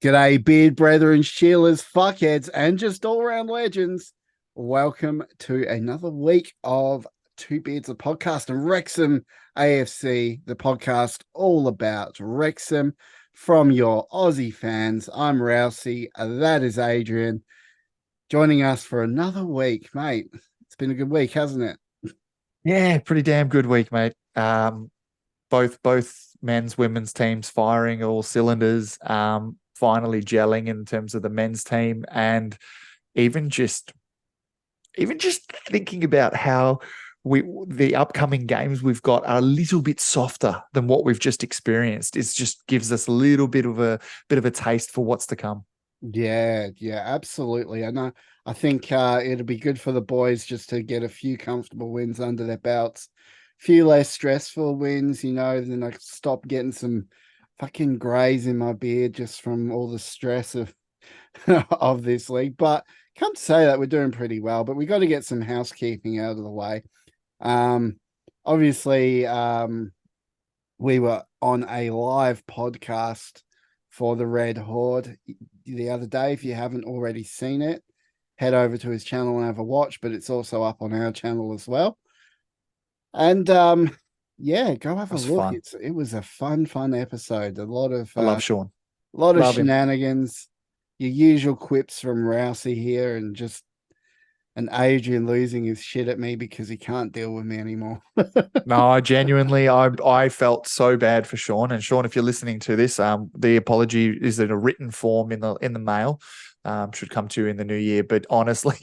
G'day, beard brethren, Sheilas, fuckheads, and just all-round legends. Welcome to another week of Two Beards, a podcast, and Wrexham AFC, the podcast all about Wrexham from your Aussie fans. I'm Rousey, that is Adrian, joining us for another week, mate. It's been a good week, hasn't it? Yeah, pretty damn good week, mate. Both men's, women's teams firing all cylinders. Finally gelling in terms of the men's team, and even just thinking about how the upcoming games we've got are a little bit softer than what we've just experienced. It just gives us a little bit of a taste for what's to come. Yeah, absolutely. I know. I think it'll be good for the boys just to get a few comfortable wins under their belts, a few less stressful wins, then I stop getting some fucking grays in my beard just from all the stress of of this league. But can't say that we're doing pretty well, but we got to get some housekeeping out of the way. Um, obviously, we were on a live podcast for the Red Horde the other day. If you haven't already seen it, head over to his channel and have a watch, but it's also up on our channel as well. And yeah, go have a That's look. fun. It was a fun episode. A lot of I love Sean. a lot of Love him. shenanigans, your usual quips from Rousey here, and just an Adrian losing his shit at me because he can't deal with me anymore. No, I genuinely, I felt so bad for Sean. And Sean, if you're listening to this, the apology is in a written form in the mail. Should come to you in the new year. But honestly,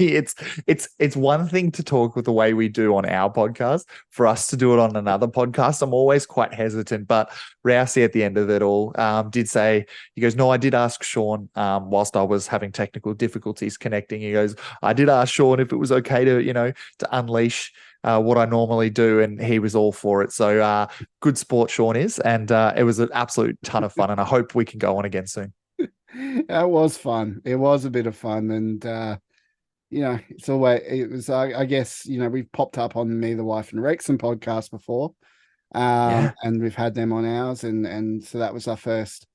it's one thing to talk with the way we do on our podcast. For us to do it on another podcast, I'm always quite hesitant. But Rousey at the end of it all did say, he goes, no, I did ask Sean whilst I was having technical difficulties connecting. He goes, I did ask Sean if it was okay to unleash what I normally do, and he was all for it. So good sport Sean is, and it was an absolute ton of fun, and I hope we can go on again soon. That was fun. It was a bit of fun, and it was. I guess we've popped up on Me, the Wife, and Wrexham podcast before, Yeah. and we've had them on ours, and so that was our first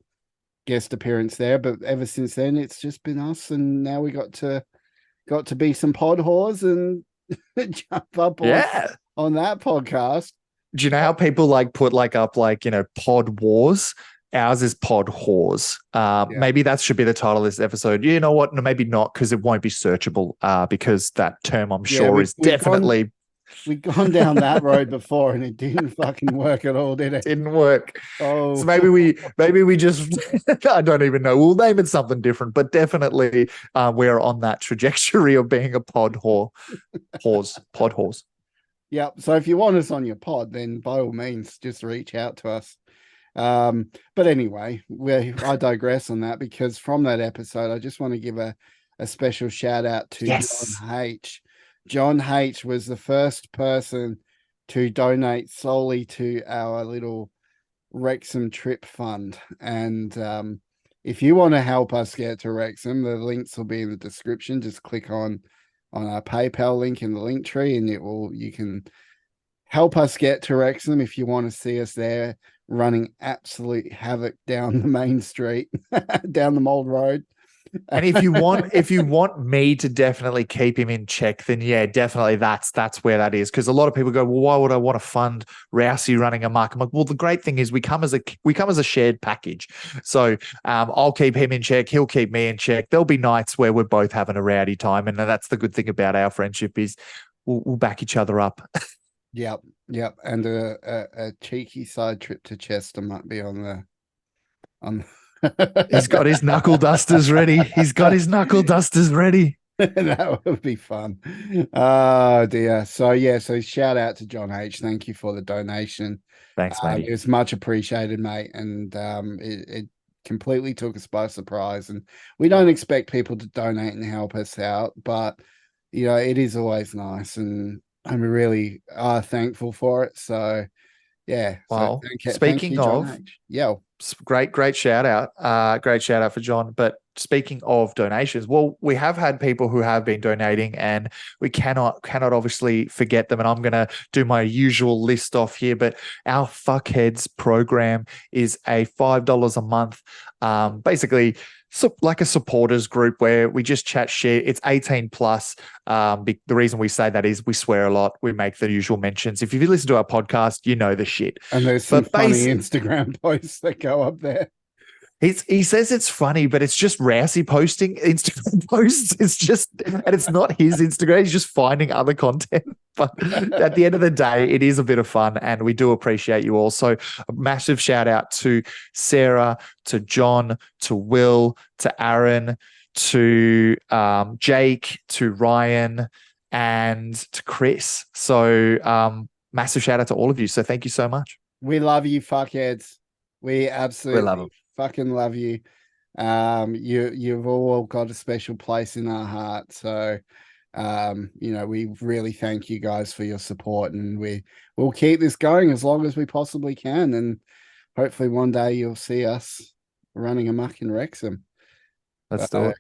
guest appearance there. But ever since then, it's just been us, and now we got to be some pod whores and jump up Yeah. on that podcast. Do you know how people put up pod wars? Ours is pod whores. Yeah, Maybe that should be the title of this episode. You know what? No, maybe not, because it won't be searchable. Because that term, I'm yeah, sure, is definitely we've gone down that road before, and it didn't fucking work at all, did it? didn't work. So Oh, maybe we just I don't even know. We'll name it something different, but definitely we're on that trajectory of being a pod horse. yeah. So if you want us on your pod, then by all means, just reach out to us. But anyway, I digress on that, because from that episode, I just want to give a special shout out to Yes. John H. John H was the first person to donate solely to our little Wrexham trip fund. And if you want to help us get to Wrexham, the links will be in the description. Just click on our PayPal link in the link tree, and you can help us get to Wrexham if you want to see us there running absolute havoc down the main street, down the Mold Road. And if you want me to definitely keep him in check, then yeah, definitely that's where that is. Because a lot of people go, well, why would I want to fund Rousey running a mark? I'm like, well, the great thing is we come as a shared package. So I'll keep him in check, he'll keep me in check. There'll be nights where we're both having a rowdy time, and that's the good thing about our friendship is we'll back each other up. Yep. And a cheeky side trip to Chester might be on. He's got his knuckle dusters ready. He's got his knuckle dusters ready. That would be fun. Oh dear. So shout out to John H. Thank you for the donation. Thanks, It matey. was much appreciated, mate. And it completely took us by surprise. And we don't expect people to donate and help us out, but it is always nice, and we really are thankful for it. So yeah. So Well, thank you, speaking John of, H. Yeah. great shout out. Great shout out for John. But speaking of donations, well, we have had people who have been donating, and we cannot obviously forget them. And I'm gonna do my usual list off here, but our Fuckheads program is a $5 a month. Basically, like a supporters group where we just chat shit. It's 18 plus. The reason we say that is we swear a lot. We make the usual mentions. If you listen to our podcast, you know the shit. And there's some funny Instagram posts that go up there. He says it's funny, but it's just Rousey posting Instagram posts. It's just, and it's not his Instagram. He's just finding other content. But at the end of the day, it is a bit of fun, and we do appreciate you all. So a massive shout out to Sarah, to John, to Will, to Aaron, to Jake, to Ryan, and to Chris. So massive shout out to all of you. So thank you so much. We love you, fuckheads. We absolutely love them. Fucking love you. You've all got a special place in our heart. So, we really thank you guys for your support, and we'll keep this going as long as we possibly can. And hopefully one day you'll see us running amok in Wrexham. Let's do it.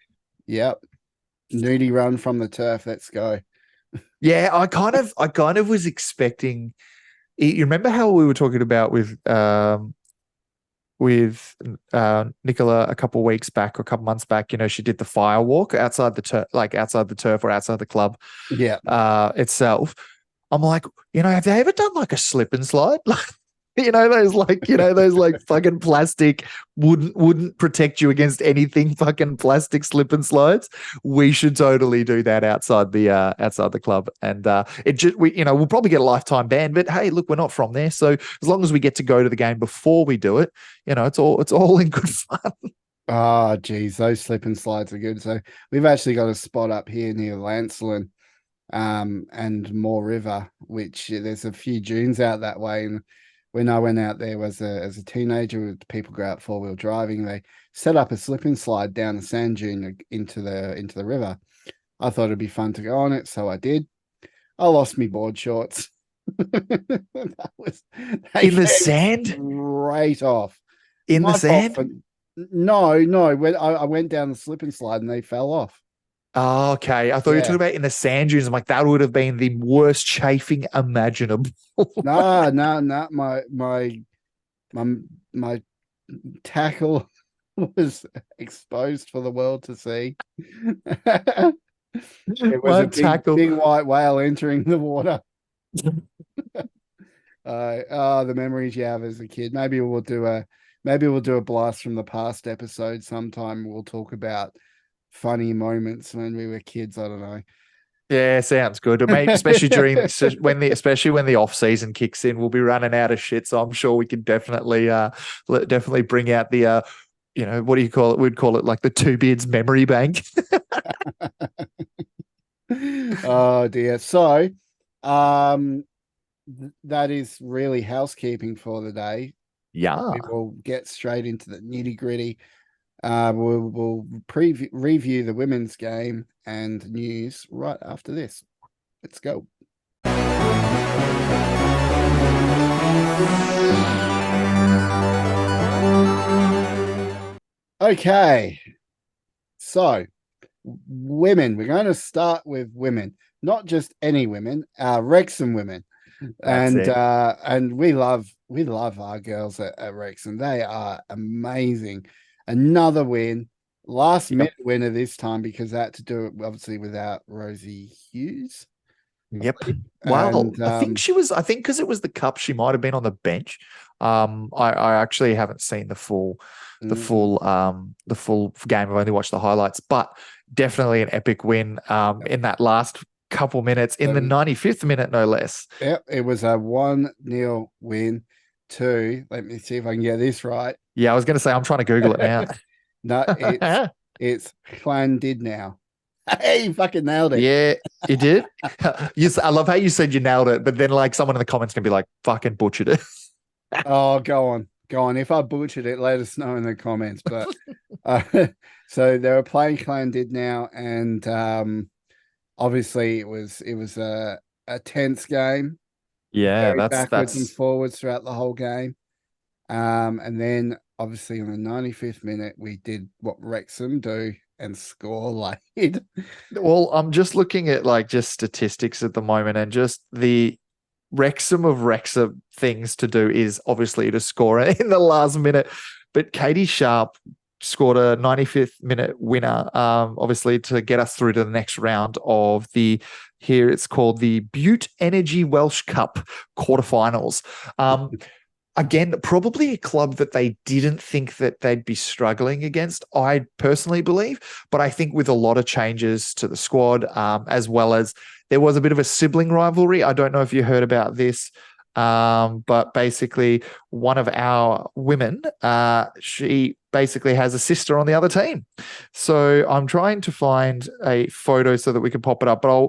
Yep. Nudie run from the turf. Let's go. Yeah, I kind of was expecting. You remember how we were talking about with Nicola a couple of weeks back or a couple months back? She did the fire walk outside the turf, or outside the club, itself. I'm like, have they ever done like a slip and slide? those fucking plastic wouldn't protect you against anything, fucking plastic slip and slides. We should totally do that outside the club. And we'll probably get a lifetime ban, but hey, look, we're not from there. So as long as we get to go to the game before we do it, it's all in good fun. Oh, geez, those slip and slides are good. So we've actually got a spot up here near Lancelin, and Moore River, which there's a few dunes out that way. And when I went out there as a teenager, people go out 4-wheel driving, they set up a slip and slide down the sand dune into the river. I thought it'd be fun to go on it, so I did. I lost me board shorts. In the sand? Right off. In the sand? No. When I went down the slip and slide and they fell off. Oh, okay. I thought you were talking about in the sand dunes. I'm like, that would have been the worst chafing imaginable. No. My tackle was exposed for the world to see. It was a big white whale entering the water. The memories you have as a kid. Maybe we'll do a blast from the past episode sometime. We'll talk about funny moments when we were kids. I don't know. Yeah, sounds good. Especially when the off season kicks in, we'll be running out of shit. So I'm sure we can definitely bring out the what do you call it? We'd call it like the Two Beards memory bank. Oh dear. So, that is really housekeeping for the day. Yeah, we will get straight into the nitty gritty. We'll review the women's game and news right after this. Let's go. Okay, so women. We're going to start with women, not just any women. Wrexham women. And we love our girls at Wrexham. They are amazing. Another win, last minute winner this time, because I had to do it obviously without Rousey Hughes. Yep. Well, I think because it was the cup, she might have been on the bench. I actually haven't seen the full game. I've only watched the highlights, but definitely an epic win in that last couple minutes, in the 95th minute, no less. Yep, it was a 1-0 win to, let me see if I can get this right. Yeah, I was going to say, I'm trying to Google it now. No, it's Llandudno. Hey, you fucking nailed it. Yeah, you did. I love how you said you nailed it, but then like someone in the comments can be like, fucking butchered it. Oh, go on. If I butchered it, let us know in the comments. But so they were playing Llandudno, and obviously it was a tense game. Yeah, that's backwards and forwards throughout the whole game. And then obviously in the 95th minute, we did what Wrexham do and score late. Well, I'm just looking at like just statistics at the moment, and just the Wrexham things to do is obviously to score in the last minute. But Katie Sharp scored a 95th minute winner, obviously to get us through to the next round of here it's called the Butte Energy Welsh Cup quarterfinals. Again, probably a club that they didn't think that they'd be struggling against, I personally believe. But I think with a lot of changes to the squad, as well as there was a bit of a sibling rivalry. I don't know if you heard about this, but basically one of our women, she basically has a sister on the other team. So I'm trying to find a photo so that we can pop it up, but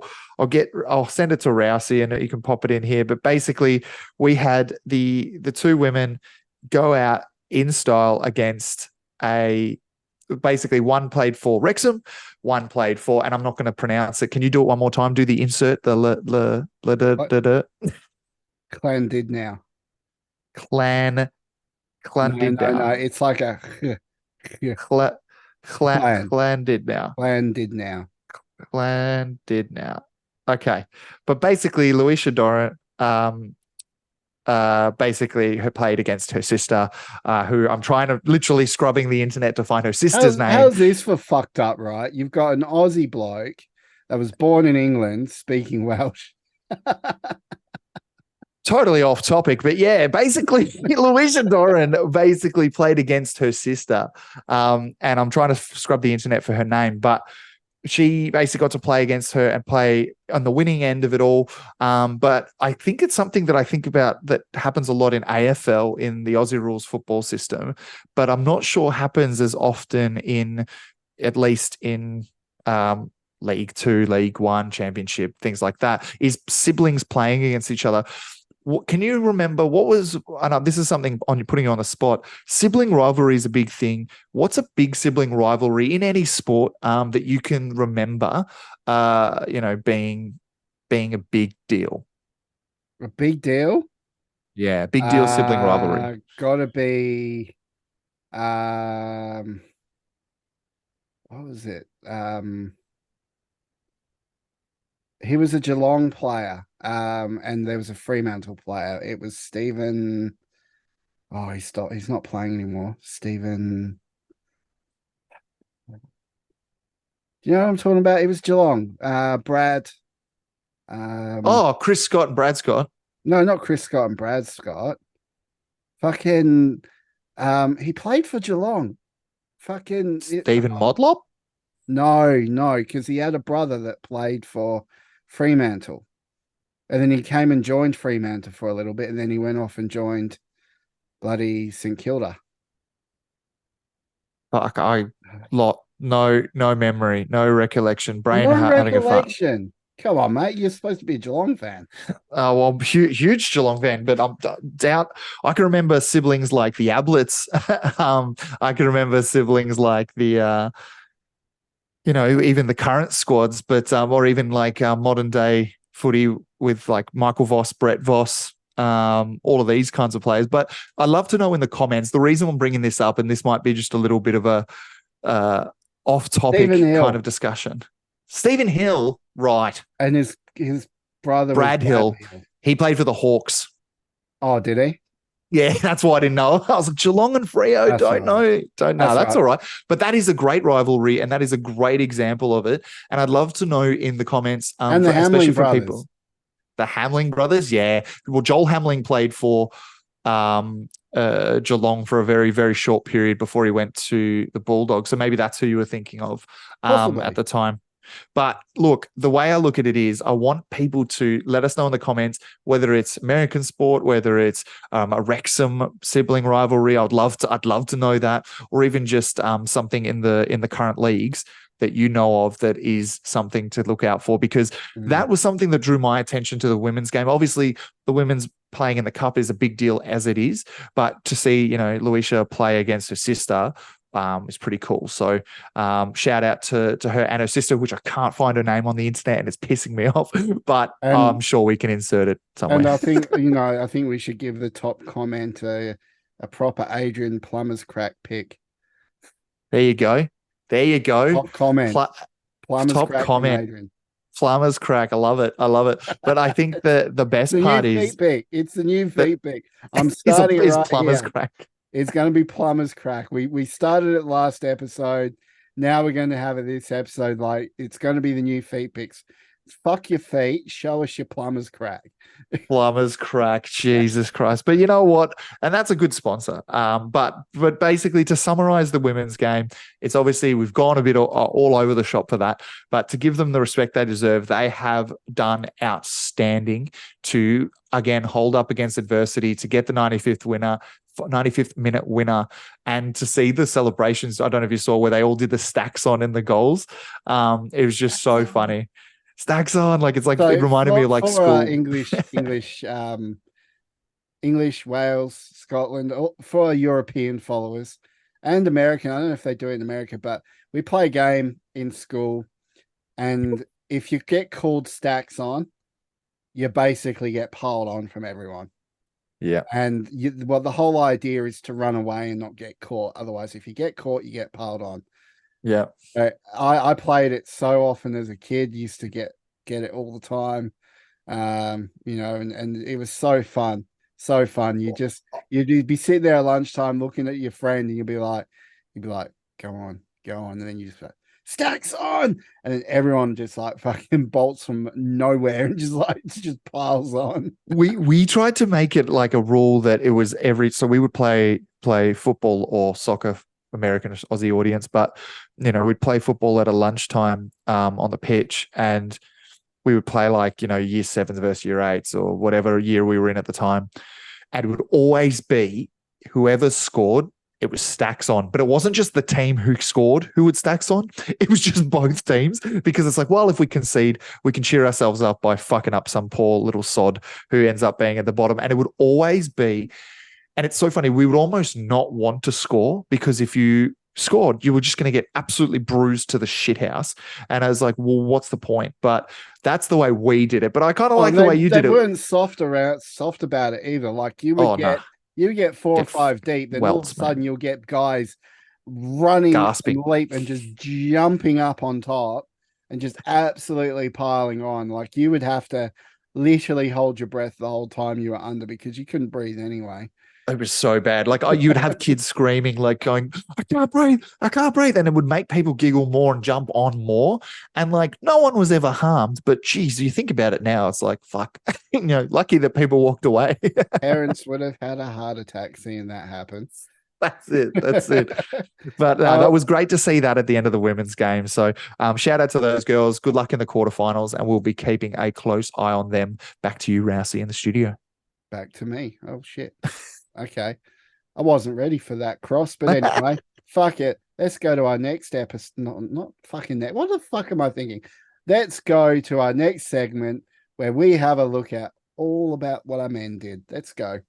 I'll send it to Rousey and you can pop it in here. But basically we had the two women go out in style against basically one played for Wrexham, one played for, and I'm not going to pronounce it. Can you do it one more time? Do the insert, Clan did now. Clan did No. now. It's like a Clan did now. Clan did now. Clan did now. Okay. But basically, Louisa Dorrant basically played against her sister, who I'm trying to literally scrubbing the internet to find her sister's name. How's this for fucked up, right? You've got an Aussie bloke that was born in England speaking Welsh. Totally off topic, but yeah, basically Louisa Doran basically played against her sister. And I'm trying to scrub the internet for her name, but she basically got to play against her and play on the winning end of it all. But I think it's something that I think about that happens a lot in AFL, in the Aussie rules football system, but I'm not sure happens as often at least in League Two, League One, Championship, things like that, is siblings playing against each other. Can you remember this is something putting you on the spot. Sibling rivalry is a big thing. What's a big sibling rivalry in any sport that you can remember, being a big deal? A big deal? Yeah, big deal sibling rivalry. Gotta be, what was it? He was a Geelong player, and there was a Fremantle player. It was Stephen. Oh, he stopped. He's not playing anymore. Stephen. Do you know what I'm talking about? He was Geelong. Brad. Chris Scott and Brad Scott. No, not Chris Scott and Brad Scott. Fucking. He played for Geelong. Fucking Stephen Modlop? No, because he had a brother that played for Fremantle. And then he came and joined Fremantle for a little bit, and then he went off and joined bloody St Kilda. Fuck, no memory, no recollection. Brain No having a fart. Come on, mate. You're supposed to be a Geelong fan. Well, huge Geelong fan, but I'm doubt. I can remember siblings like the Ablets. I can remember siblings like the, even the current squads, but or even like modern day footy with like Michael Voss, Brett Voss, all of these kinds of players. But I'd love to know in the comments. The reason I'm bringing this up, and this might be just a little bit of a off-topic kind of discussion. Stephen Hill, right? And his brother Brad Hill. He played for the Hawks. Oh, did he? Yeah, that's why I didn't know. I was like, Geelong and Freo, don't know. That's all right. But that is a great rivalry, and that is a great example of it. And I'd love to know in the comments, and the Hamling brothers. People. The Hamling brothers, yeah. Well, Joel Hamling played for Geelong for a very, very short period before he went to the Bulldogs. So maybe that's who you were thinking of at the time. But look, the way I look at it is I want people to let us know in the comments whether it's American sport, whether it's a Wrexham sibling rivalry. I'd love to know that, or even just something in the current leagues that you know of that is something to look out for, because that was something that drew my attention to the women's game. Obviously, the women's playing in the cup is a big deal as it is, but to see, Louisa play against her sister is pretty cool. So shout out to her and her sister, which I can't find her name on the internet and it's pissing me off, but I'm sure we can insert it somewhere. And I think, I think we should give the top comment a proper Adrian Plummer's crack pick. There you go. Top comment. Plummer's top crack comment. Adrian. Plummer's crack. I love it. But I think the best part is it's the new feet pick. I'm starting is right Plummer's here. crack. It's going to be plumber's crack. We started it last episode. Now we're going to have it this episode. Like, it's going to be the new feet picks. Fuck your feet. Show us your plumber's crack. Plumbers crack, Jesus Christ. But you know what? And that's a good sponsor. But basically, to summarize the women's game, it's obviously we've gone a bit all over the shop for that. But to give them the respect they deserve, they have done outstanding to again hold up against adversity, to get the 95th minute winner, and to see the celebrations. I don't know if you saw where they all did the stacks on in the goals. It was just so funny. Stacks on, like it's like So it reminded me of like for school. English, Wales, Scotland, for our European followers and American. I don't know if they do it in America, but we play a game in school, and if you get called stacks on, you basically get piled on from everyone. Yeah. And the whole idea is to run away and not get caught. Otherwise, if you get caught, you get piled on. Yeah. I played it so often as a kid, used to get it all the time. And it was so fun. So fun. You'd be sitting there at lunchtime looking at your friend, and you'd be like, go on. And then you just like, stacks on, and then everyone just like fucking bolts from nowhere and just piles on. We tried to make it like a rule that it was so we would play football or soccer, American Aussie audience, but we'd play football at a lunchtime on the pitch, and we would play like year 7s versus year 8s or whatever year we were in at the time, and it would always be whoever scored, it was stacks on. But it wasn't just the team who scored who would stacks on. It was just both teams, because it's like, well, if we concede, we can cheer ourselves up by fucking up some poor little sod who ends up being at the bottom. And it would always be, and it's so funny, we would almost not want to score, because if you scored, you were just going to get absolutely bruised to the shithouse. And I was like, well, what's the point? But that's the way we did it. But I kind of like the way you did it. They weren't soft about it either. Like you would get 4 or 5 deep, then all of a sudden you'll get guys running, gasping, and leap, and just jumping up on top and just absolutely piling on. Like you would have to literally hold your breath the whole time you were under, because you couldn't breathe anyway. It was so bad. Like you'd have kids screaming, like going, I can't breathe. And it would make people giggle more and jump on more. And like, no one was ever harmed, but geez, you think about it now, it's like, fuck, lucky that people walked away. Parents would have had a heart attack seeing that happen. That's it. But that was great to see that at the end of the women's game. So shout out to those girls. Good luck in the quarterfinals, and we'll be keeping a close eye on them. Back to you, Rousey, in the studio. Back to me. Oh, shit. Okay. I wasn't ready for that cross, but anyway, fuck it. Let's go to our next episode. Not fucking that. What the fuck am I thinking? Let's go to our next segment where we have a look at all about what our men did. Let's go.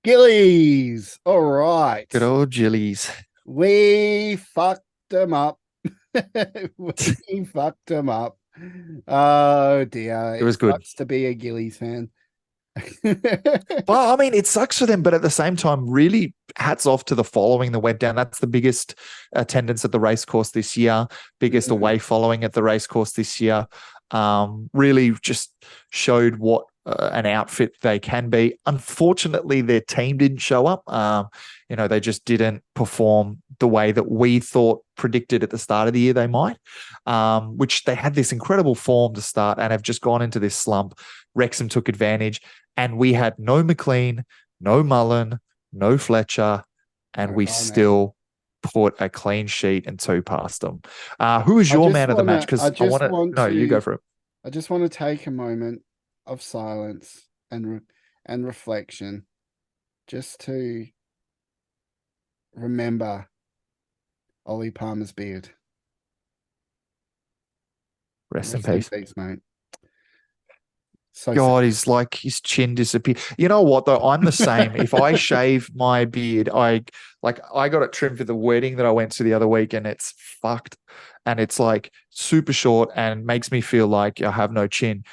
Gillies. All right. Good old Gillies. We fucked them up. We fucked them up. Oh dear. It was good to be a Gillies fan. Well, I mean, it sucks for them, but at the same time, really hats off to the following that went down. That's the biggest attendance at the racecourse this year, biggest away following at the racecourse this year. Really just showed what an outfit they can be. Unfortunately, their team didn't show up. They just didn't perform the way that we predicted at the start of the year they might, which they had this incredible form to start and have just gone into this slump. Wrexham took advantage, and we had no McLean, no Mullen, no Fletcher, and we still put a clean sheet and 2 past them. Who was your man of the match? Because I want to. No, you go for it. I just want to take a moment of silence and reflection, just to remember Ollie Palmer's beard. Rest in peace, mate. So God, he's like his chin disappeared. You know what though? I'm the same. If I shave my beard, I got it trimmed for the wedding that I went to the other week, and it's fucked, and it's like super short and makes me feel like I have no chin.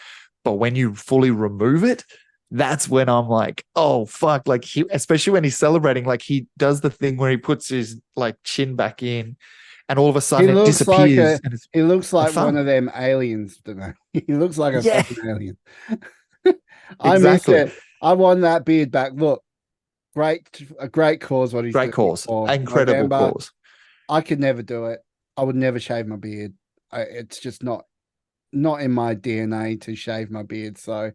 But when you fully remove it, that's when I'm like, oh fuck! Like especially when he's celebrating, like he does the thing where he puts his like chin back in, and all of a He sudden it looks like disappears and it's he looks a like one thumb. of them aliens, don't know. He looks like a Yeah, fucking alien. I miss exactly. it. I want that beard back. Look, a great cause what he's Great doing cause. for Incredible November. cause. I could never do it. I would never shave my beard. It's just not in my DNA to shave my beard. So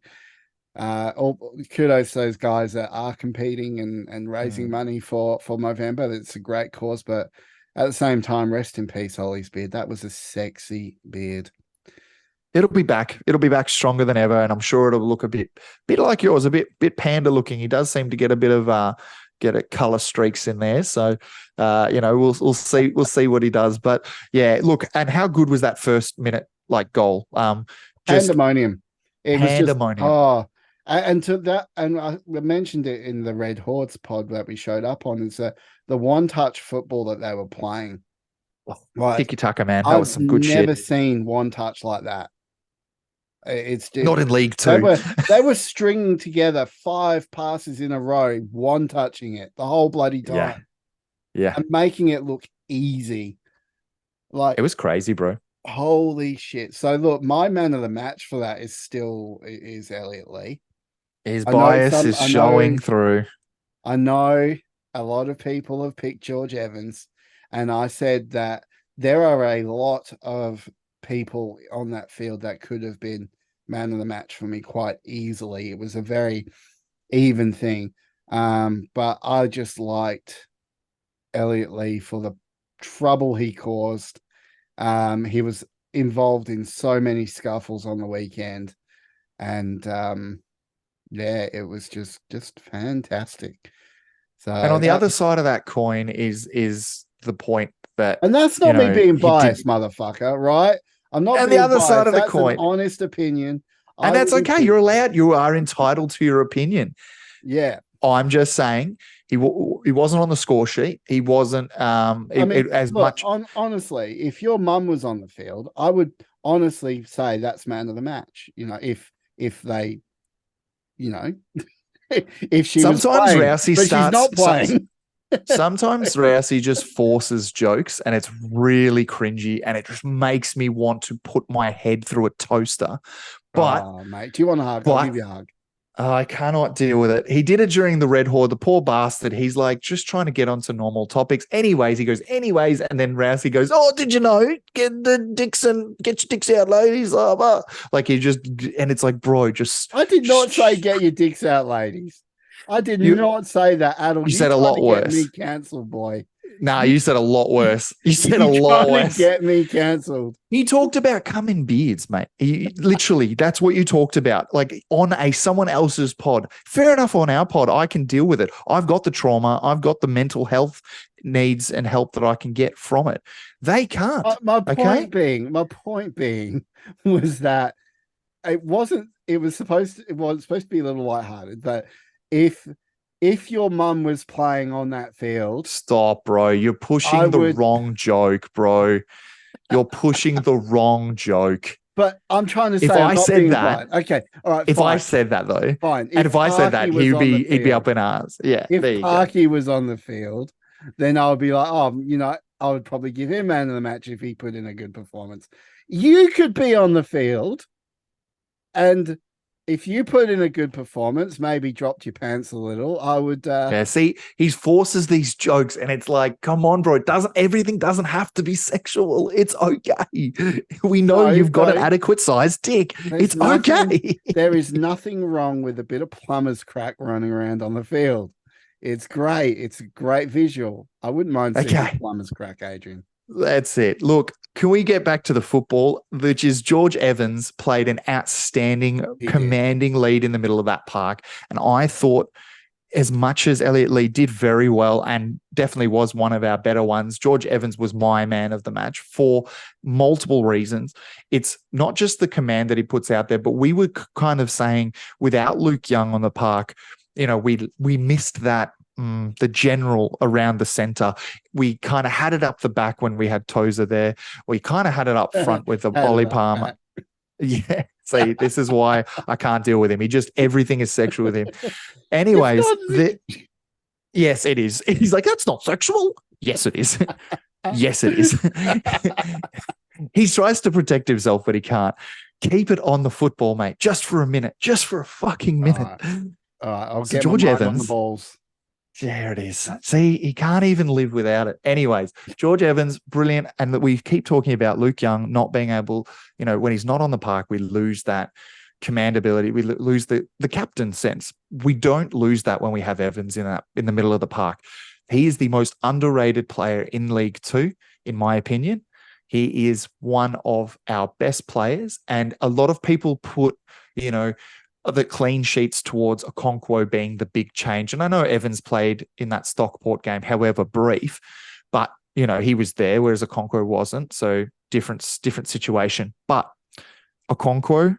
all kudos to those guys that are competing and raising money for Movember. It's a great cause, but at the same time, rest in peace, Ollie's beard. That was a sexy beard. It'll be back. It'll be back stronger than ever, and I'm sure it'll look a bit like yours, a bit panda looking. He does seem to get a bit of get a color streaks in there. So we'll see what he does. But yeah, look, and how good was that first minute like goal? Just Pandemonium. It was just pandemonium. and to that, and I mentioned it in the Red Hordes pod that we showed up on. Is that the one touch football that they were playing? Like Tiki taka, man. That was I've some good never shit. seen one touch like that. It's Not in League they Two. were stringing together 5 passes in a row, one touching it the whole bloody Yeah. time, Yeah. and making it look easy. Like It was crazy, bro. holy shit! So look, my man of the match for that is Elliot Lee. His bias is showing through. I know a lot of people have picked George Evans, and I said that there are a lot of people on that field that could have been man of the match for me quite easily. It was a very even thing. But I just liked Elliot Lee for the trouble he caused. He was involved in so many scuffles on the weekend, and yeah, it was just fantastic. So And on the other side of that coin is the point that, and that's not me being he biased, did. motherfucker, right? I'm not And the being other biased. side of the That's an coin, honest opinion. and that's okay. You're allowed. You are entitled to your opinion. Yeah. I'm just saying he wasn't on the score sheet. He wasn't honestly, if your mum was on the field, I would honestly say that's man of the match. If they, if she was sometimes playing, Rousey but starts, she's not playing. Sometimes Rousey just forces jokes, and it's really cringy, and it just makes me want to put my head through a toaster. But mate, do you want a hug? I'll give you a hug. I cannot deal with it. He did it during the Red Horde. The poor bastard. He's like just trying to get onto normal topics. Anyways, he goes, anyways. And then Rousey goes, oh, did you know? Get your dicks out, ladies. Like he just, and it's like, bro, just. I did not say get your dicks out, ladies. I did not say that at all. You said a lot worse. Get me cancelled, boy. Nah, you said a lot worse. You said a lot worse. Get me cancelled. He talked about cum in beards, mate. Literally, that's what you talked about. Like on someone else's pod. Fair enough, on our pod, I can deal with it. I've got the trauma. I've got the mental health needs and help that I can get from it. They can't. My point being was that it was supposed to be a little lighthearted, but if your mum was playing on that field, stop, bro. You're pushing the wrong joke, bro. You're pushing the wrong joke. But I'm trying to say, if I said that, okay, all right. If I said that though, fine. And if I said that, he'd be up in ours. Yeah. If Parky was on the field, then I would be like, I would probably give him man of the match if he put in a good performance. You could be on the field, and if you put in a good performance, maybe dropped your pants a little, I would. Yeah, see, he forces these jokes, and it's like, come on, bro. Everything doesn't have to be sexual. It's okay. We know you've got an adequate sized dick. It's okay. There is nothing wrong with a bit of plumber's crack running around on the field. It's great. It's a great visual. I wouldn't mind seeing plumber's crack, Adrian. That's it. Look, can we get back to the football, which is George Evans played an outstanding, commanding lead in the middle of that park. And I thought, as much as Elliot Lee did very well and definitely was one of our better ones, George Evans was my man of the match for multiple reasons. It's not just the command that he puts out there, but we were kind of saying without Luke Young on the park, we missed that. The general around the center. We kind of had it up the back when we had Tozer there. We kind of had it up front with the Ollie Palmer. Yeah. See, this is why I can't deal with him. Everything is sexual with him. Anyways, yes, it is. He's like, that's not sexual. Yes, it is. Yes, it is. He tries to protect himself, but he can't. Keep it on the football, mate. Just for a minute. Just for a fucking minute. All right, I'll So get my George mind on the Evans. balls. There it is. See, he can't even live without it. Anyways, George Evans, brilliant. And that we keep talking about Luke Young not being able, when he's not on the park, we lose that command ability. We lose the captain sense. We don't lose that when we have Evans in the middle of the park. He is the most underrated player in League Two, in my opinion. He is one of our best players. And a lot of people put, the clean sheets towards Okonkwo being the big change. And I know Evans played in that Stockport game, however brief, but, he was there, whereas Okonkwo wasn't. So different situation. But Okonkwo,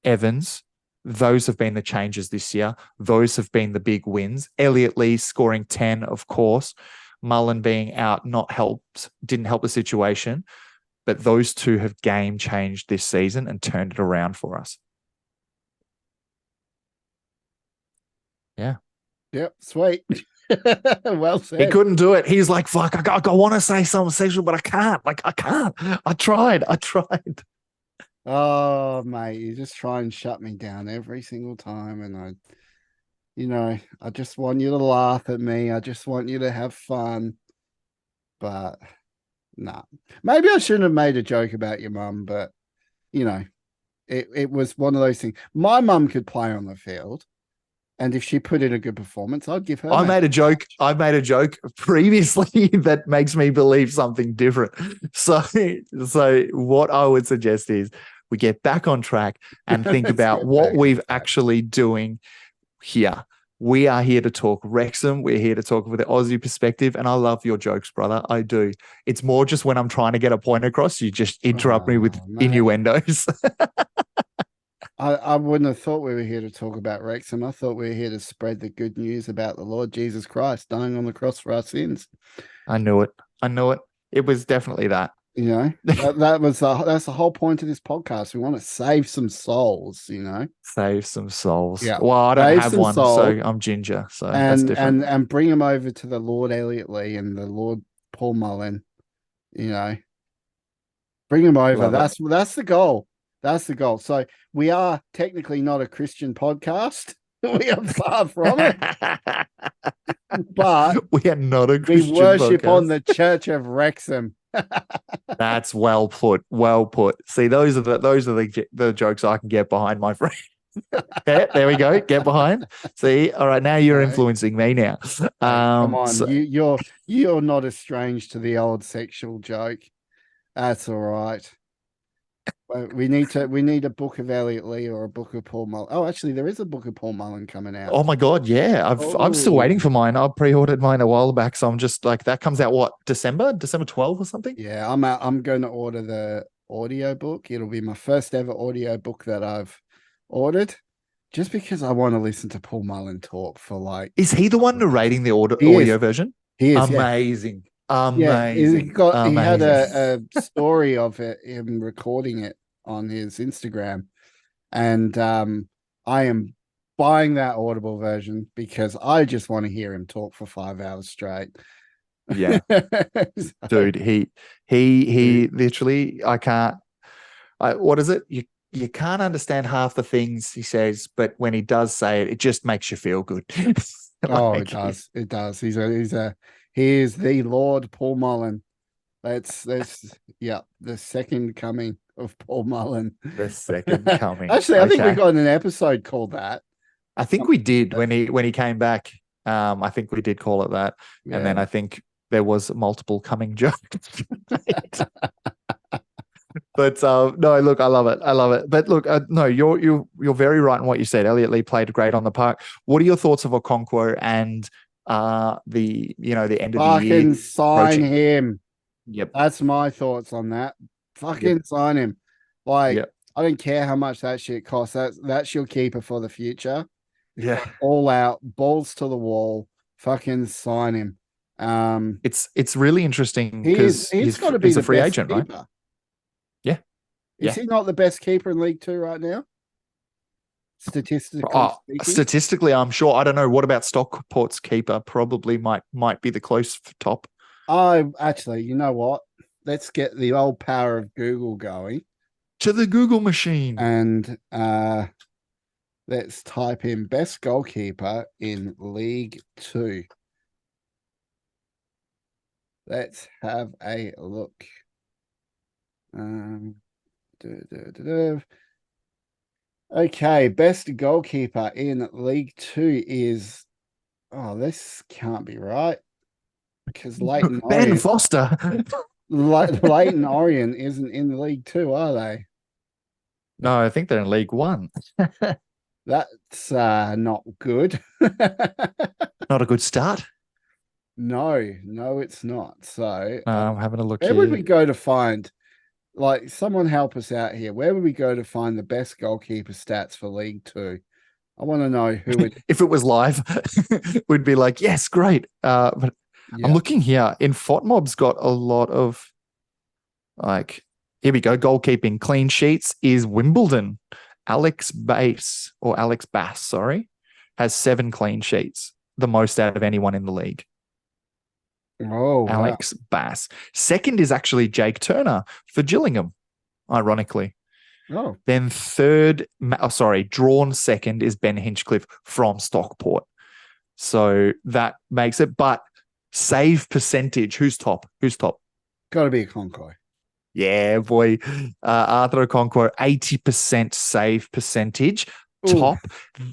Evans, those have been the changes this year. Those have been the big wins. Elliot Lee scoring 10, of course. Mullen being out didn't help the situation. But those two have game changed this season and turned it around for us. Yeah. Yep. Sweet. Well said. He couldn't do it. He's like, fuck, I want to say something sexual, but I can't. Like, I can't. I tried. Oh, mate, you just try and shut me down every single time. And I just want you to laugh at me. I just want you to have fun. But nah, maybe I shouldn't have made a joke about your mum, but it was one of those things. My mum could play on the field. And if she put in a good performance, I'd give her. I made a joke previously that makes me believe something different. So what I would suggest is we get back on track and think about what we've actually doing here. We are here to talk Wrexham. We're here to talk with the Aussie perspective. And I love your jokes, brother. I do. It's more just when I'm trying to get a point across, you just interrupt me with innuendos. I wouldn't have thought we were here to talk about Wrexham. I thought we were here to spread the good news about the Lord Jesus Christ dying on the cross for our sins. I knew it. It was definitely that. That's the whole point of this podcast. We want to save some souls, Save some souls. Yeah. Well, I don't have one, so I'm ginger. So that's different. And bring them over to the Lord Elliot Lee and the Lord Paul Mullen. Bring them over. That's the goal. That's the goal. So we are technically not a Christian podcast. We are far from it. But we are not a Christian we worship podcast. on the Church of Wrexham. That's well put. Well put. See, those are the jokes I can get behind, my friend. Yeah, there we go. Get behind. See, all right. Now you're influencing me now. Come on, you're not as strange to the old sexual joke. That's all right. We need a book of Elliot Lee or a book of Paul Mullen. Oh, actually, there is a book of Paul Mullen coming out. Oh my God, yeah. I'm still waiting for mine. I pre-ordered mine a while back, so I'm just like, that comes out what, December 12 or something? Yeah, I'm going to order the audio book. It'll be my first ever audio book that I've ordered, just because I want to listen to Paul Mullen talk for like. Is he the one narrating the audio version? He is. Amazing. Yeah. Amazing. He had a story of him recording it on his Instagram, and I am buying that Audible version because I just want to hear him talk for 5 hours straight. Yeah. Dude, he literally, what is it? You can't understand half the things he says, but when he does say it, it just makes you feel good. It does. It does. He is the Lord Paul Mullen. That's the second coming of Paul Mullen. The second coming. Actually, I think we got an episode called that. I think we did when he came back. I think we did call it that. Yeah. And then I think there was multiple coming jokes. But no, look, I love it. But look, no, you're very right in what you said. Elliot Lee played great on the park. What are your thoughts of Okonkwo and the end of the year? Fucking sign him. Yep, that's my thoughts on that. Fucking sign him. Like, I don't care how much that shit costs. That's your keeper for the future. Yeah, all out, balls to the wall. Fucking sign him. It's really interesting because he's got to be a free agent, keeper. Right? Yeah. Is he not the best keeper in League Two right now? Statistically, I'm sure. I don't know. What about Stockport's keeper? Probably might be the close top. I actually, you know what? Let's get the old power of Google going, To the Google machine. and let's type in best goalkeeper in League Two. Let's have a look. Um, Okay, best goalkeeper in League Two is, oh, this can't be right because Ben Foster. Leighton Orient isn't in League Two, are they? No, I think they're in League One. That's not good. Not a good start. No, it's not. So, I'm having a look where would here. we go to find, like, someone help us out here? Where would we go to find the best goalkeeper stats for League Two? I want to know who it. If it was live, we'd be like, yes, great. But I'm Yeah. looking here. In FOTMob's got a lot of like, here we go. Goalkeeping clean sheets is Wimbledon. Alex Bass, sorry, has 7 clean sheets, the most out of anyone in the league. Oh, wow. Alex Bass. Second is actually Jake Turner for Gillingham, ironically. Oh, Then drawn second is Ben Hinchcliffe from Stockport. So that makes it. But save percentage, who's top? Who's top? got to be a Concoy. Yeah, boy. Arthur Okonkwo, 80% save percentage. Ooh. Top.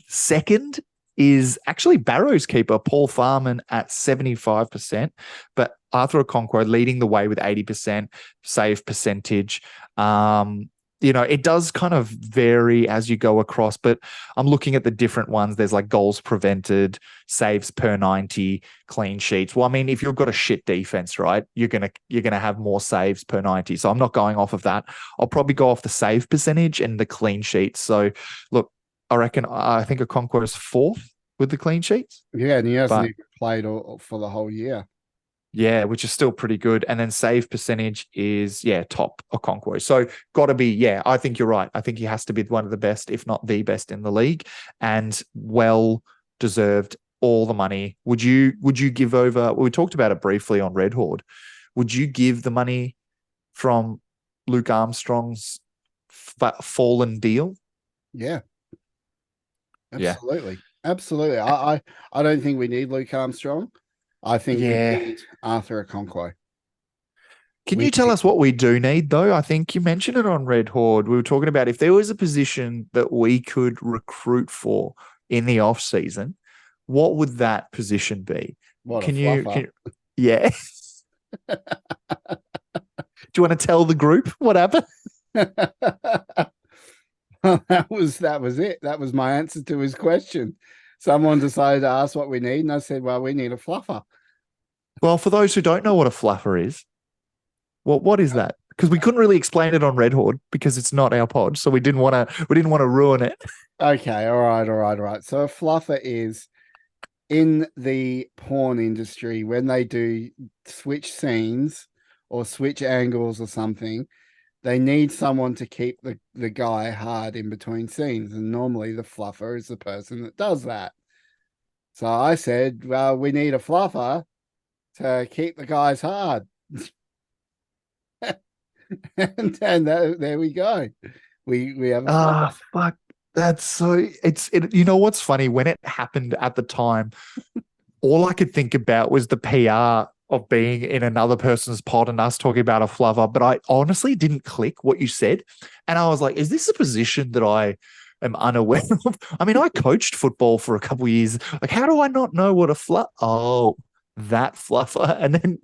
Second is actually Barrow's keeper, Paul Farman, at 75%. But Arthur Okonkwo leading the way with 80% save percentage. It does kind of vary as you go across, but I'm looking at the different ones. There's like goals prevented, saves per 90, clean sheets. Well, I mean, if you've got a shit defense, right, you're gonna have more saves per 90. So I'm not going off of that. I'll probably go off the save percentage and the clean sheets. So look, I think Okonkwo is 4th with the clean sheets. Yeah, and he hasn't But even played for the whole year. yeah, which is still pretty good. And then save percentage is, top Okonkwo. So got to be, I think you're right. I think he has to be one of the best, if not the best in the league, and well deserved all the money. Would you give over, we talked about it briefly on Red Horde, would you give the money from Luke Armstrong's fallen deal? Yeah, absolutely. Absolutely. I don't think we need Luke Armstrong. I think we need Arthur Okonkwo. Can you tell us what we do need, though? I think you mentioned it on Red Horde. We were talking about if there was a position that we could recruit for in the off season, what would that position be? What Can a you? fluffer. Yeah. Do you want to tell the group what happened? That was it. That was my answer to his question. Someone decided to ask what we need, and I said, "Well, we need a fluffer." Well, for those who don't know what a fluffer is, what is that? Because we couldn't really explain it on Red Horde because it's not our pod, so we didn't want to ruin it. Okay, all right. So a fluffer is in the porn industry when they do switch scenes or switch angles or something. They need someone to keep the guy hard in between scenes, and normally the fluffer is the person that does that. So I said, well, we need a fluffer to keep the guys hard. and there we go. We have a fluffer. Fuck. That's so you know what's funny? When it happened at the time, all I could think about was the PR of being in another person's pod and us talking about a fluffer, but I honestly didn't click what you said. And I was like, is this a position that I am unaware of? I mean, I coached football for a couple of years. Like, how do I not know what a oh, that fluffer? And then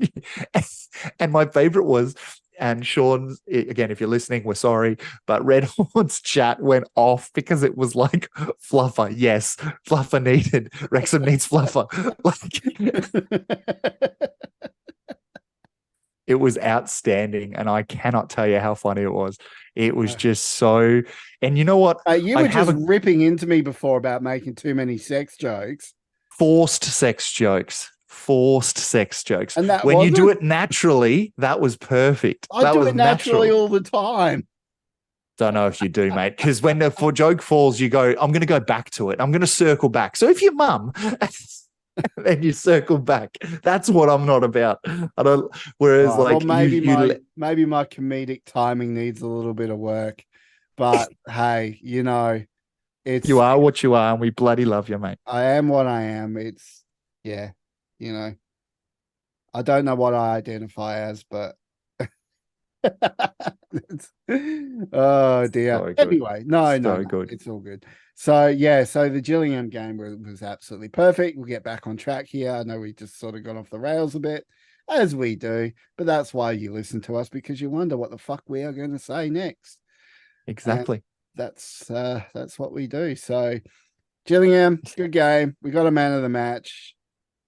and my favorite was, and Sean, again, if you're listening, we're sorry, but Red Horn's chat went off because it was like, fluffer, yes, fluffer needed. Wrexham needs fluffer. Like, it was outstanding, and I cannot tell you how funny it was. It was just so, and you know what? You were just ripping into me before about making too many sex jokes. Forced sex jokes. And that when you do it naturally, that was perfect. I do it naturally all the time. Don't know if you do, mate, because when the joke falls, you go, I'm going to go back to it. I'm going to circle back. So if your mum then you circle back. That's what I'm not about. I don't. Whereas, Right, well, like maybe my comedic timing needs a little bit of work, but hey, you it's are what you are, and we bloody love you, mate. I am what I am. It's yeah, you know, I don't know what I identify as, but oh dear. So good, Anyway, no, so good. it's all good. So yeah, so the Gillingham game was absolutely perfect. We'll get back on track here. I know we just sort of got off the rails a bit, as we do, but that's why you listen to us, because you wonder what the fuck we are going to say next. And Exactly. that's what we do. So Gillingham, good game. We got a man of the match.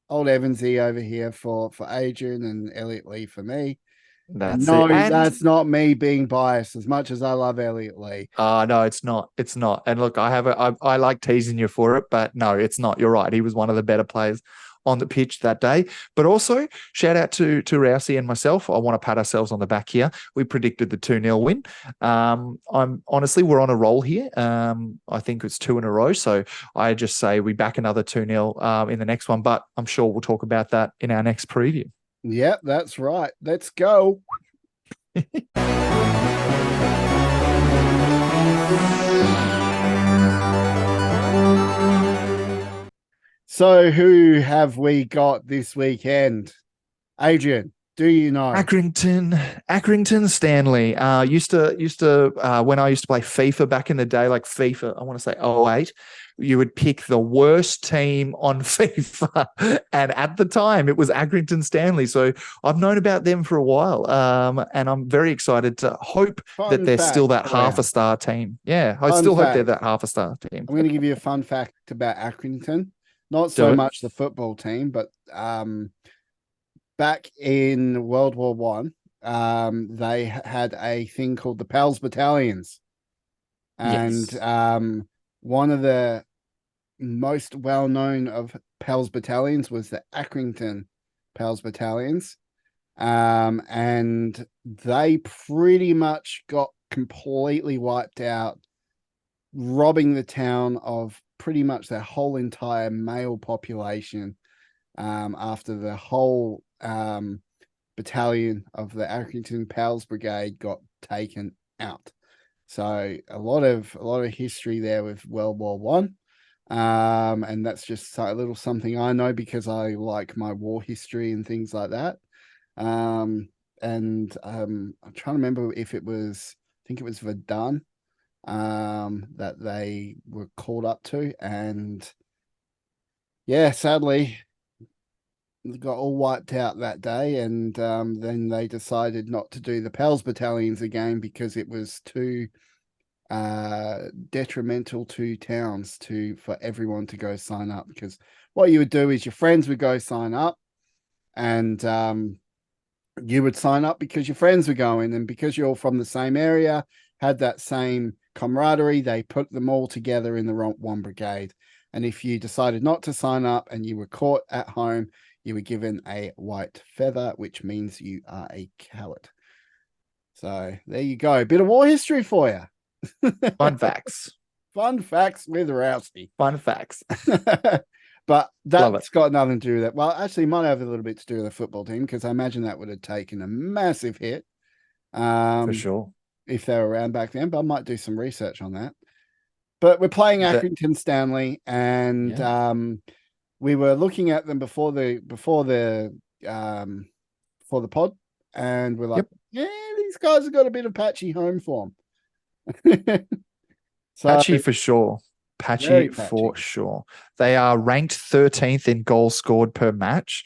Old Evansy over here for Adrian, and Elliot Lee for me. And That's it. no, And that's not me being biased as much as I love Elliot Lee. no, it's not. It's not. And look, I like teasing you for it, but no, it's not. You're right. He was one of the better players on the pitch that day. But also, shout out to Rousey and myself. I want to pat ourselves on the back here. We predicted the 2-0 win. I'm honestly, we're on a roll here. I think it's 2 in a row. So I just say we back another 2-0 in the next one. But I'm sure we'll talk about that in our next preview. Yep, that's right. Let's go. So who have we got this weekend? Adrian, do you know? Accrington Stanley. Used to when I used to play FIFA back in the day, like FIFA, I want to say '08, you would pick the worst team on FIFA. And at the time it was Accrington Stanley. So I've known about them for a while. And I'm very excited to hope that they're still that half a star team. Yeah, I still hope they're that half a star team. I'm going to give you a fun fact about Accrington. Not Do so it. much the football team, but back in World War One, they had a thing called the Pals Battalions, and Yes. one of the most well-known of Pals Battalions was the Accrington Pals Battalions, and they pretty much got completely wiped out, robbing the town of pretty much their whole entire male population, after the whole battalion of the Accrington Pals Brigade got taken out. So a lot of history there with World War One. And that's just a little something I know because I like my war history and things like that. And I'm trying to remember if it was, I think it was Verdun, that they were called up to, and yeah, sadly got all wiped out that day, and then they decided not to do the Pals battalions again because it was too detrimental to towns for everyone to go sign up. Because what you would do is your friends would go sign up, and you would sign up because your friends were going, and because you're all from the same area, had that same camaraderie, they put them all together in the one brigade. And if you decided not to sign up and you were caught at home, you were given a white feather, which means you are a coward. So there you go. A bit of war history for you. Fun facts. Fun facts with Rousey. Fun facts. But that's got nothing to do with it. Well, actually, might have a little bit to do with the football team, because I imagine that would have taken a massive hit. For sure. If they were around back then, but I might do some research on that. But we're playing Accrington Stanley, and we were looking at them before the pod, and we're like, yeah, these guys have got a bit of patchy home form. Patchy for sure. Patchy for sure. They are ranked 13th in goals scored per match.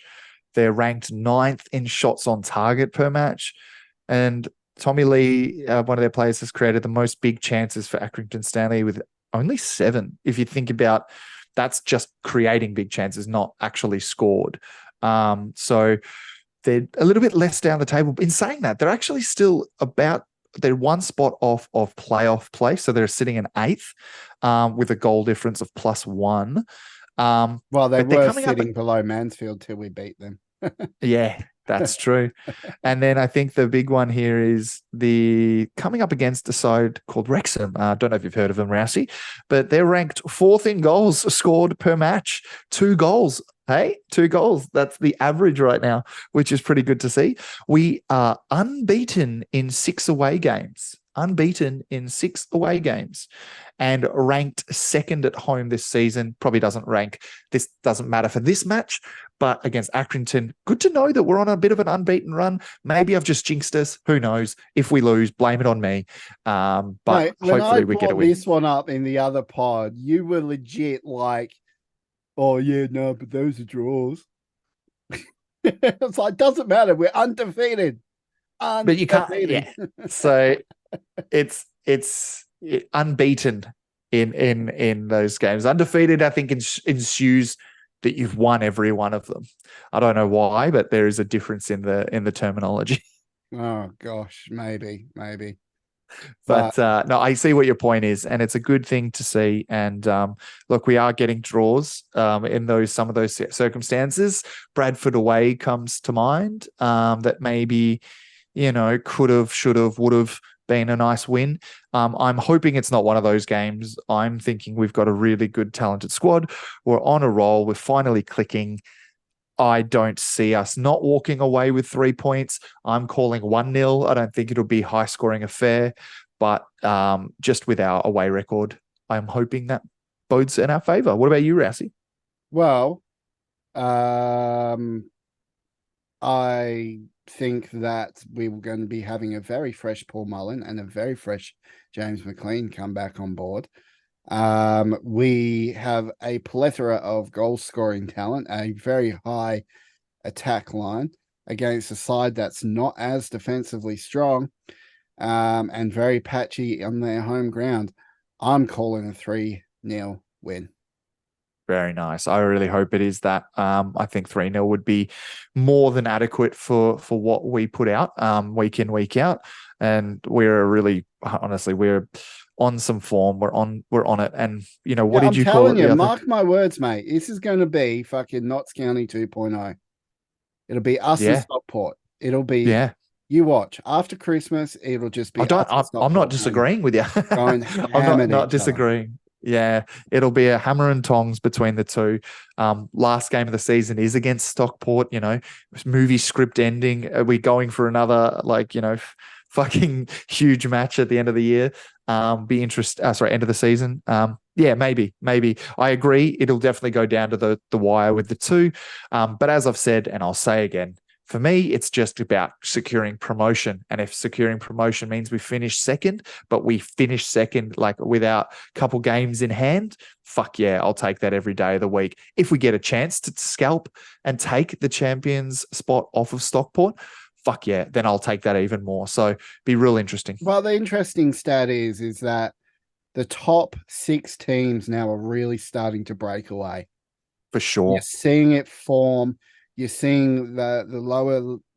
They're ranked 9th in shots on target per match. And Tommy Lee, one of their players, has created the most big chances for Accrington Stanley with only 7. If you think about, that's just creating big chances, not actually scored. So they're a little bit less down the table. In saying that, they're actually still they're one spot off of playoff place. So they're sitting in 8th with a goal difference of +1. Well, they were sitting below Mansfield till we beat them. Yeah, that's true. And then I think the big one here is coming up against a side called Wrexham. I don't know if you've heard of them, Rousey, but they're ranked 4th in goals scored per match, 2 goals Hey, 2 goals. That's the average right now, which is pretty good to see. We are unbeaten in 6 away games. Unbeaten in 6 away games and ranked second at home this season. Probably doesn't rank. This doesn't matter for this match, but against Accrington, good to know that we're on a bit of an unbeaten run. Maybe I've just jinxed us. Who knows? If we lose, blame it on me. But Mate, when I hopefully we get a brought win. this one up in the other pod, you were legit like, "Oh yeah, no, but those are draws." It's like, doesn't matter. We're undefeated. But you can't, Undefeated. yeah. So it's unbeaten in those games. Undefeated, I think, ensues that you've won every one of them. I don't know why, but there is a difference in the terminology. Oh gosh, maybe. But no, I see what your point is, and it's a good thing to see. And look, we are getting draws in some of those circumstances. Bradford away comes to mind. That maybe could have, should have, would have been a nice win. I'm hoping it's not one of those games. I'm thinking we've got a really good, talented squad. We're on a roll. We're finally clicking. I don't see us not walking away with 3 points. I'm calling 1-0. I don't think it'll be high scoring affair, but just with our away record, I'm hoping that bodes in our favor. What about you, Rousey? Well, I think that we were going to be having a very fresh Paul Mullen and a very fresh James McLean come back on board. We have a plethora of goal scoring talent, a very high attack line against a side that's not as defensively strong, and very patchy on their home ground. I'm calling a 3-0 win. Very nice. I really hope it is that. I think 3-0 would be more than adequate for what we put out week in, week out. And we're really, honestly, we're on some form. We're on it. And what did I'm you call it? telling you, mark my words, mate. This is going to be fucking Notts County 2.0. It'll be us and Yeah. Stockport. It'll be, Yeah. you watch, after Christmas, it'll just be us and I'm not Stockport, disagreeing with you. going I'm ham at not each other. disagreeing. Yeah, it'll be a hammer and tongs between the two. Last game of the season is against Stockport. Movie script ending. Are we going for another fucking huge match at the end of the year? Be interesting. End of the season. Yeah, maybe. I agree. It'll definitely go down to the wire with the two. But as I've said, and I'll say again, for me, it's just about securing promotion. And if securing promotion means we finish second, but we finish second like without a couple games in hand, fuck yeah, I'll take that every day of the week. If we get a chance to scalp and take the champions spot off of Stockport, fuck yeah, then I'll take that even more. So be real interesting. Well, the interesting stat is that the top 6 teams now are really starting to break away. For sure. You're seeing it form. You're seeing the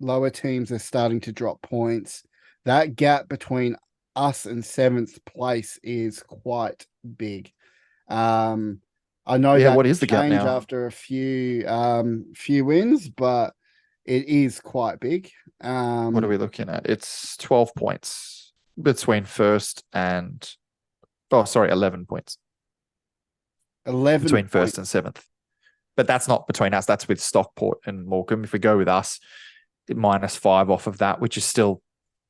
lower teams are starting to drop points. That gap between us and 7th place is quite big. I know Yeah, that what is the gap change now? after a few wins, but it is quite big. What are we looking at? It's 12 points between first and 11 points 11 between points. first and seventh. But that's not between us. That's with Stockport and Morecambe. If we go with us, -5 off of that, which is still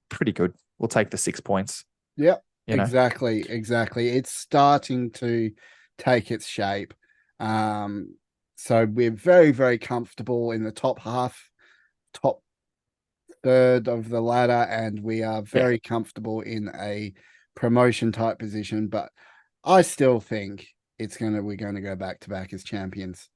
pretty good. We'll take the 6 points. Yep, exactly. It's starting to take its shape. So we're very, very comfortable in the top third of the ladder, and we are very comfortable in a promotion type position. But I still think we're going to go back to back as champions.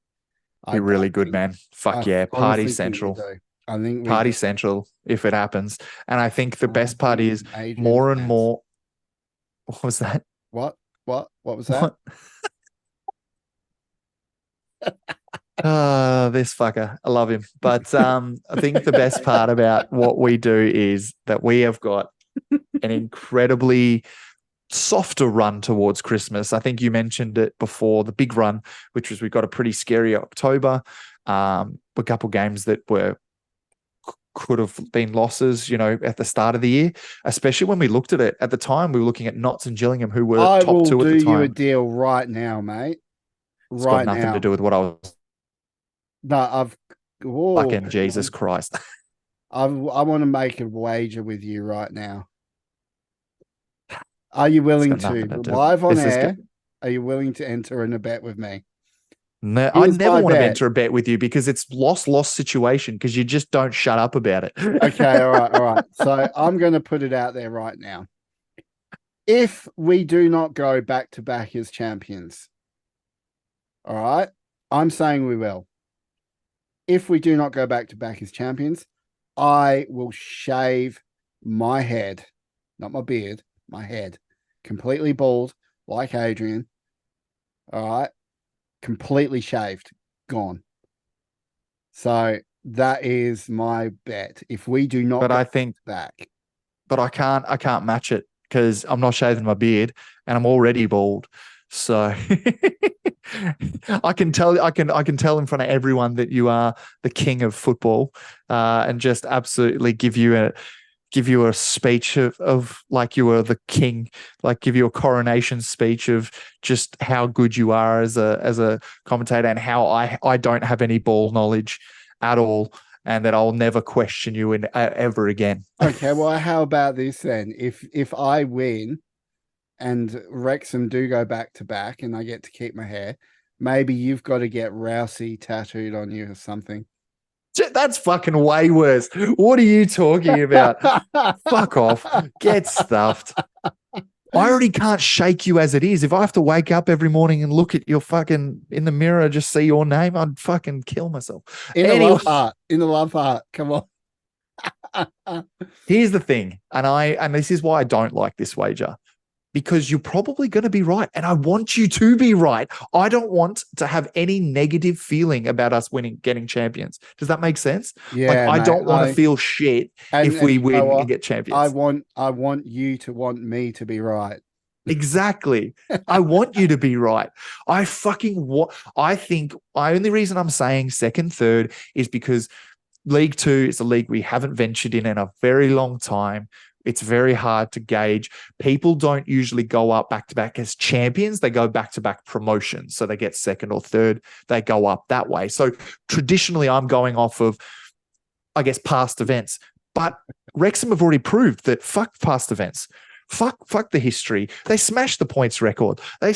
Be really good, man. Fuck yeah. Party Central. I think Party Central if it happens. And I think the best part is Adrian more and more. What was that? What was that? This fucker. I love him. But I think the best part about what we do is that we have got an incredibly softer run towards Christmas. I think you mentioned it before, the big run, which was we've got a pretty scary October. A couple games that could have been losses, at the start of the year, especially when we looked at it at the time. We were looking at Notts and Gillingham, who were top 2 at the time. I will do you a deal right now, mate. It's got Right nothing now. to do with what I was No, Fucking hang Jesus on. Christ. I want to make a wager with you right now. Are you It's willing got to nothing to do. live on This is air? Are you willing to enter in a bet with me? no, I Here's never my want to bet. enter a bet with you because it's loss situation because you just don't shut up about it. Okay, all right. So I'm going to put it out there right now. If we do not go back to back as champions, all right, I'm saying we will. If we do not go back to back as champions, I will shave my head, not my beard, my head, completely bald, like Adrian. All right, completely shaved, gone. So that is my bet. If we do not But go I think, back, but I can't match it because I'm not shaving my beard and I'm already bald. So I can tell in front of everyone that you are the king of football, and just absolutely give you a speech of like you were the king, like give you a coronation speech of just how good you are as a commentator and how I don't have any ball knowledge at all and that I'll never question you in ever again. okay. Well, how about this then? If I win and Wrexham do go back to back, and I get to keep my hair, maybe you've got to get Rousey tattooed on you or something. That's fucking way worse. What are you talking about? Fuck off. Get stuffed. I already can't shake you as it is. If I have to wake up every morning and look at your fucking in the mirror, just see your name, I'd fucking kill myself. In a Anyway, love heart. In a love heart. Come on. here's the thing, and this is why I don't like this wager. Because you're probably going to be right. And I want you to be right. I don't want to have any negative feeling about us winning, getting champions. Does that make sense? Like, Yeah, I mate. don't want to feel shit if And we you know win and what? get champions. I want you to want me to be right. Exactly. I want you to be right. I fucking want, I think, I only reason I'm saying second, third is because League Two is a league we haven't ventured in a very long time. It's very hard to gauge. People don't usually go up back to back as champions. They go back to back promotions. So they get second or third. They go up that way. So traditionally, I'm going off of, I guess, past events. But Wrexham have already proved that fuck past events. Fuck the history. They smashed the points record. They're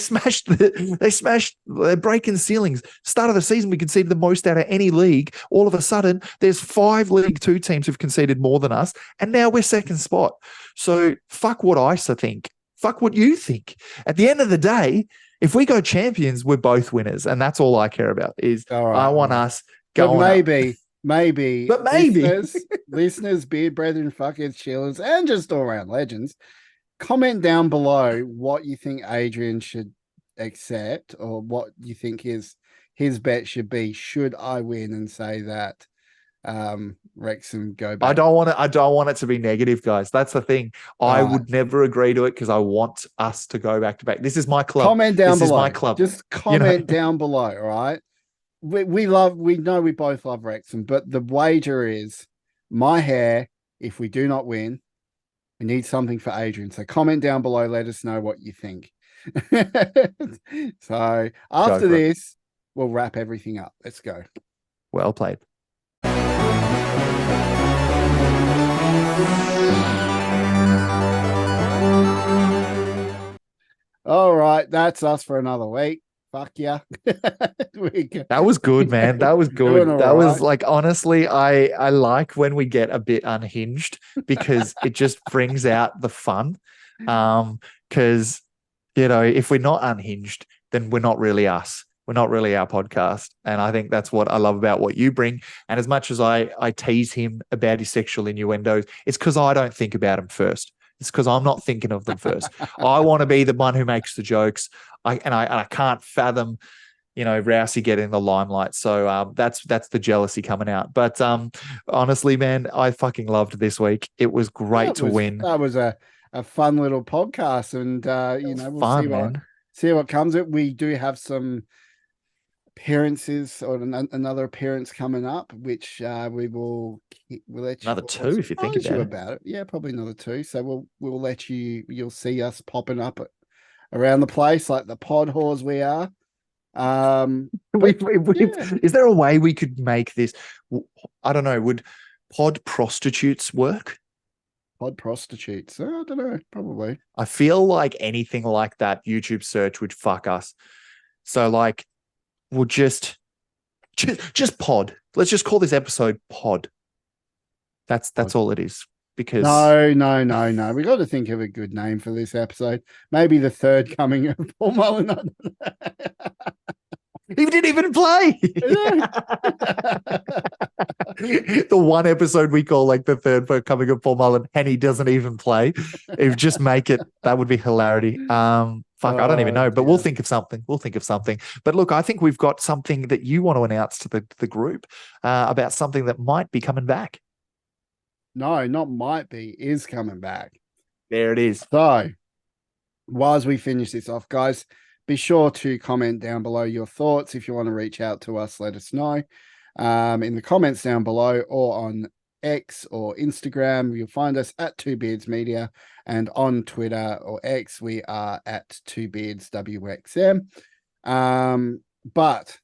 breaking ceilings. Start of the season, we conceded the most out of any league. All of a sudden, there's 5 League Two teams who've conceded more than us, and now we're second spot. So fuck what I think. Fuck what you think. At the end of the day, if we go champions, we're both winners, and that's all I care about. Is All right. I want us But going up. maybe But maybe. listeners, beard brethren, fuckers, chillers, and just all around legends, comment down below what you think Adrian should accept or what you think his bet should be should I win and say that Wrexham go back. I don't want it to be negative, guys. That's the thing. I would never agree to it because I want us to go back to back. This is my club. Comment down this below. Is my club. Just comment down below, all right? We know we both love Wrexham, but the wager is my hair if we do not win. We need something for Adrian. So comment down below. Let us know what you think. So after this, we'll wrap everything up. Let's go. Well played. All right. That's us for another week. Fuck yeah. That was good, man. That was good. That was like, honestly, I like when we get a bit unhinged because it just brings out the fun. Because, if we're not unhinged, then we're not really us. We're not really our podcast. And I think that's what I love about what you bring. And as much as I tease him about his sexual innuendos, it's because I don't think about him first. It's because I'm not thinking of them first. I want to be the one who makes the jokes. I can't fathom, Rousey getting the limelight. So that's the jealousy coming out. But honestly, man, I fucking loved this week. It was great to win. That was a fun little podcast, and we'll see what comes. It. We do have some appearances or another appearance coming up, which we'll let you another 2 if you think about it. Yeah, probably another 2. So we'll let you'll see us popping up around the place like the pod whores we are. But yeah. Is there a way we could make this? I don't know. Would pod prostitutes work? Pod prostitutes. I don't know. Probably. I feel like anything like that YouTube search would fuck us. So like, we'll just pod. Let's just call this episode pod. That's all it is. Because no. We got to think of a good name for this episode. Maybe the third coming of Paul Mullen. He didn't even play. The one episode we call like the third for coming of Paul Mullen, and he doesn't even play. If just make it, that would be hilarity. I don't even know, but we'll think of something. But look, I think we've got something that you want to announce to the group about something that might be coming back. No, not might be, is coming back. There it is. So, whilst we finish this off, guys, be sure to comment down below your thoughts. If you want to reach out to us, let us know in the comments down below or on X or Instagram. You'll find us at Two Beards Media, and on Twitter or X, we are at Two Beards WXM. But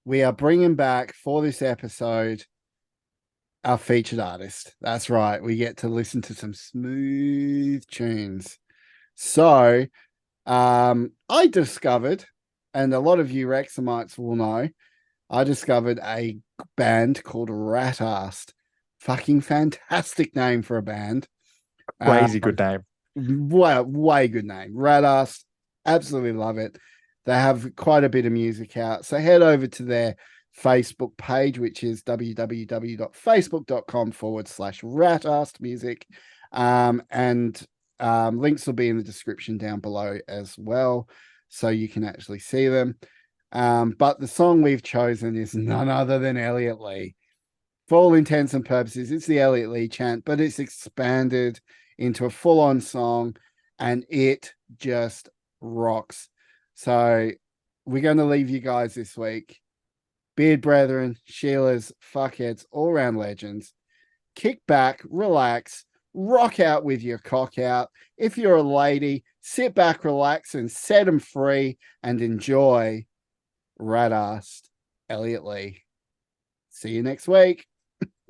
we are bringing back for this episode our featured artist. That's right. We get to listen to some smooth tunes. So I discovered, and a lot of you Wrexhamites will know, I discovered a band called Rat Ass. Fucking fantastic name for a band. Crazy good name. Way good name. Rat Ass. Absolutely love it. They have quite a bit of music out. So head over to their Facebook page, which is www.facebook.com/rataskmusic. And links will be in the description down below as well, so you can actually see them. But the song we've chosen is none other than Elliot Lee. For all intents and purposes, it's the Elliot Lee chant, but it's expanded into a full-on song, and it just rocks. So we're going to leave you guys this week. Beard brethren, Sheilas, fuckheads, all-round legends. Kick back, relax, rock out with your cock out. If you're a lady, sit back, relax, and set them free and enjoy Rat-Assed Elliot Lee. See you next week.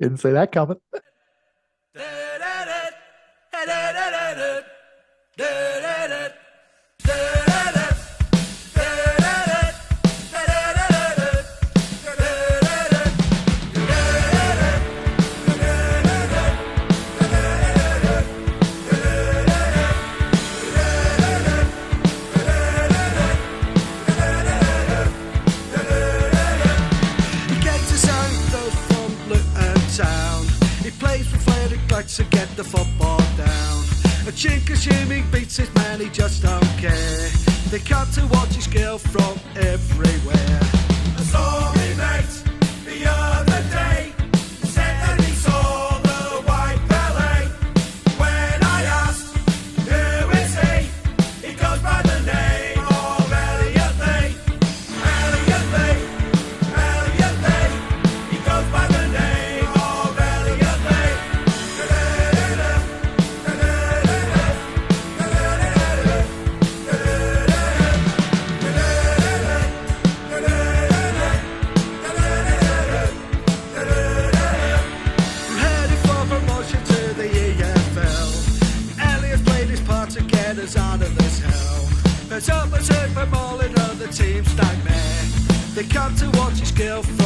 Didn't see that coming. To get the football down, a chink assuming beats his man, he just don't care. They come to watch his girl from everywhere. I saw me mate the other day, said that he saw the white ballet. When I asked who is he goes by the name of Elliot Lee. Elliot Lee, Elliot Lee, he goes by the name of Elliot Lee. Out of this hell, but up and take them all in other teams nightmare. They come to watch his girlfriend